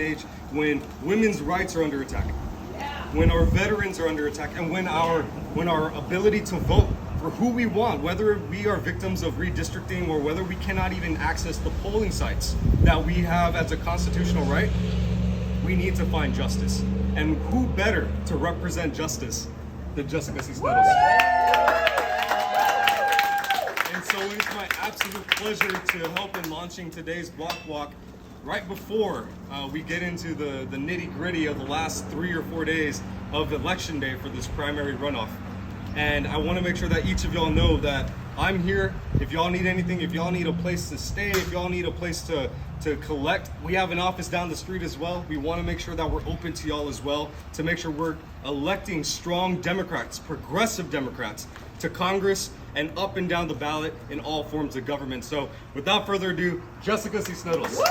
age when women's rights are under attack, when our veterans are under attack, and when our ability to vote for who we want, whether we are victims of redistricting or whether we cannot even access the polling sites that we have as a constitutional right, we need to find justice. And who better to represent justice than Jessica Cisneros? And so it's my absolute pleasure to help in launching today's block walk right before we get into the nitty-gritty of the last 3 or 4 days of election day for this primary runoff. And I want to make sure that each of y'all know that I'm here. If y'all need anything, if y'all need a place to stay, if y'all need a place to collect, we have an office down the street as well. We want to make sure that we're open to y'all as well, to make sure we're electing strong Democrats, progressive Democrats, to Congress and up and down the ballot in all forms of government. So without further ado, Jessica Cisneros.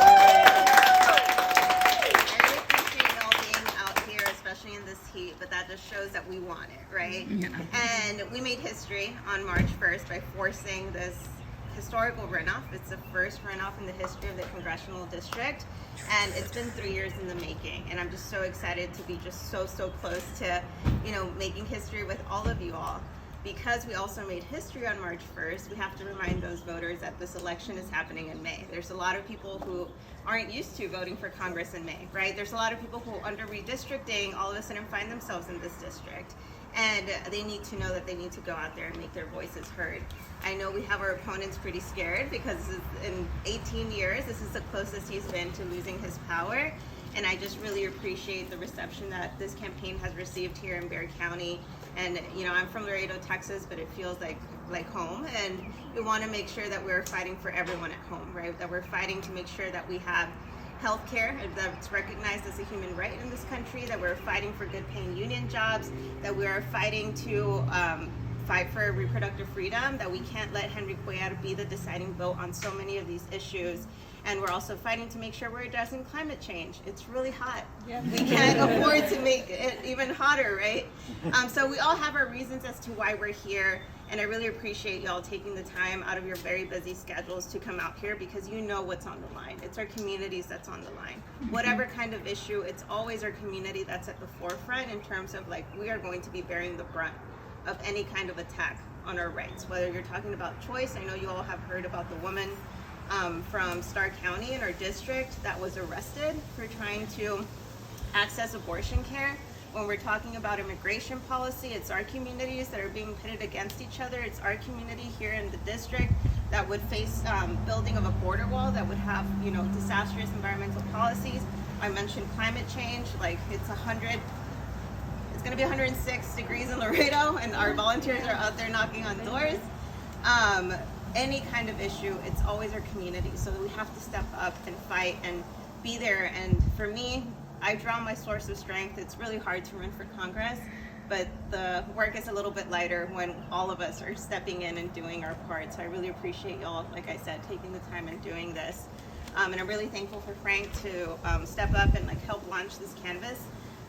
In this heat, but that just shows that we want it, right? Yeah. And we made history on March 1st by forcing this historical runoff. It's the first runoff in the history of the congressional district, and it's been 3 years in the making. And I'm just so excited to be just so close to, making history with all of you all. Because we also made history on March 1st, we have to remind those voters that this election is happening in May. There's a lot of people who aren't used to voting for Congress in May, right? There's a lot of people who, under redistricting, all of a sudden find themselves in this district. And they need to know that they need to go out there and make their voices heard. I know we have our opponents pretty scared because in 18 years, this is the closest he's been to losing his power. And I just really appreciate the reception that this campaign has received here in Bexar County. And I'm from Laredo, Texas, but it feels like home. And we want to make sure that we're fighting for everyone at home, right? That we're fighting to make sure that we have health care that's recognized as a human right in this country, that we're fighting for good paying union jobs, that we are fighting to fight for reproductive freedom, that we can't let Henry Cuellar be the deciding vote on so many of these issues. And we're also fighting to make sure we're addressing climate change. It's really hot. Yeah. We can't afford to make it even hotter, right? So we all have our reasons as to why we're here. And I really appreciate y'all taking the time out of your very busy schedules to come out here, because you know what's on the line. It's our communities that's on the line. Whatever kind of issue, it's always our community that's at the forefront in terms of we are going to be bearing the brunt of any kind of attack on our rights. Whether you're talking about choice, I know you all have heard about the woman from Starr County in our district that was arrested for trying to access abortion care. When we're talking about immigration policy, it's our communities that are being pitted against each other. It's our community here in the district that would face building of a border wall that would have, disastrous environmental policies. I mentioned climate change, it's going to be 106 degrees in Laredo, and our volunteers are out there knocking on doors. Any kind of issue, it's always our community. So we have to step up and fight and be there. And for me, I draw my source of strength. It's really hard to run for Congress, but the work is a little bit lighter when all of us are stepping in and doing our part. So I really appreciate y'all, like I said, taking the time and doing this. And I'm really thankful for Frank to step up and help launch this canvas,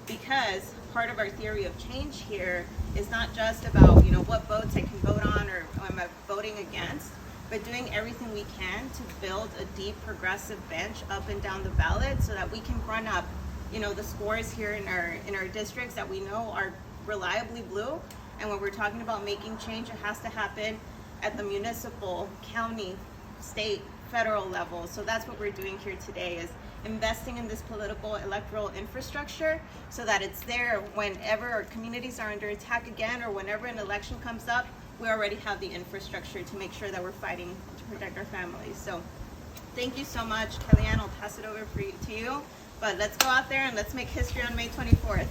because part of our theory of change here is not just about what votes I can vote on or am I voting against, but doing everything we can to build a deep progressive bench up and down the ballot so that we can run up the scores here in our districts that we know are reliably blue. And when we're talking about making change, it has to happen at the municipal, county, state, federal level. So that's what we're doing here today, is investing in this political electoral infrastructure so that it's there whenever our communities are under attack again, or whenever an election comes up, we already have the infrastructure to make sure that we're fighting to protect our families. So thank you so much. Kellyanne, I'll pass it over to you. But let's go out there and let's make history on May 24th.